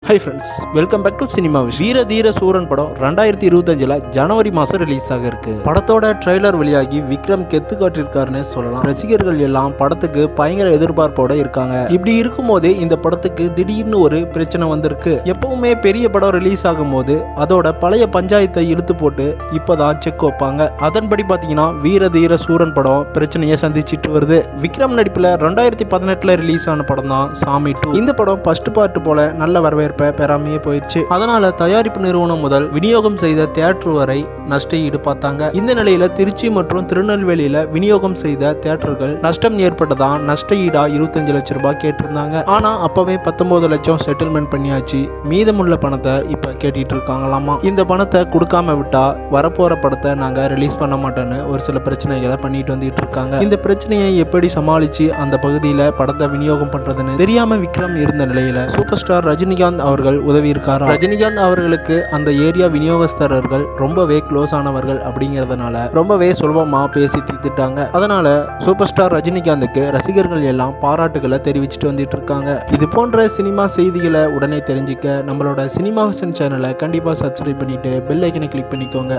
High friends, welcome back to cinema wish. Veera Dheera சூரன் படம் 2025 ஜனவரி மாதம் release ஆக இருக்கு. படத்தோட ட்ரெய்லர் வெளியாகி விக்ரம் கெத்து காட்டியிருக்காருன்னு சொல்லலாம். ரசிகர்கள் எல்லாம் படத்துக்கு பயங்கர எதிர்பார்ப்போட இருக்காங்க. இப்படி இருக்கும் போதே இந்த படத்துக்கு திடீர்னு ஒரு பிரச்சனை வந்திருக்கு. எப்பவுமே பெரிய படம் ரிலீஸ் ஆகும் போது அதோட பழைய பஞ்சாயத்தை இழுத்து போட்டு இப்பதான் செக் வைப்பாங்க. அதன்படி பாத்தீங்கன்னா வீர தீர சூரன் படம் பிரச்சனையை சந்திச்சிட்டு வருது. விக்ரம் நடிப்புல 2018 ரிலீஸ் ஆன படம் தான் சாமி 2. இந்த படம் ஃபர்ஸ்ட் பார்ட் போல நல்ல வரவேற்பை பெறாமையே போயிடுச்சு. அதனால தயாரிப்பு நிறுவனம் முதல் விநியோகம் செய்த தியேட்டர் வரை நஷ்ட ஈடு பார்த்தாங்க. இந்த நிலையில திருச்சி மற்றும் திருநெல்வேலியில விநியோகம் செய்த தியேட்டர்கள் நஷ்டம் ஏற்பட்டதான் நஷ்ட ஈடா 25 லட்சம் ரூபாய் கேட்டிருந்தாங்க. ஆனா அப்பவே 19 லட்சம் செட்டில்மெண்ட் பண்ணியாச்சு. மீதமுள்ள பணத்தை இப்ப கேட்டிட்டு இருக்காங்களாமா. இந்த பணத்தை கொடுக்காம விட்டா வரப்போற படத்தை நாங்க ரிலீஸ் பண்ண மாட்டோன்னு ஒரு சில பிரச்சனைகளை பண்ணிட்டு வந்துட்டு இருக்காங்க. இந்த பிரச்சனையை எப்படி சமாளிச்சு அந்த பகுதியில படத்தை விநியோகம் பண்றதுன்னு தெரியாம விக்ரம் இருந்த நிலையில சூப்பர் ஸ்டார் ரஜினிகாந்த் அவர்கள் உதவி இருக்காரு. ரஜினிகாந்த் அவர்களுக்கு அந்த ஏரியா விநியோகஸ்தரர்கள் ரொம்பவே க்ளோஸ் ஆனவர்கள் அப்படிங்கறதுனால ரொம்பவே சுலபமா பேசி தீர்த்துட்டாங்க. அதனால சூப்பர் ஸ்டார் ரஜினிகாந்துக்கு ரசிகர்கள் எல்லாம் பாராட்டுகளை தெரிவிச்சுட்டு வந்துட்டு இருக்காங்க. இது போன்ற சினிமா செய்திகளை உடனே தெரிஞ்சுக்க நம்மளோட சினிமா விஷன் சேனலை கண்டிப்பா சப்ஸ்கிரைப் பண்ணிட்டு பெல் ஐக்கனை கிளிக் பண்ணிக்கோங்க.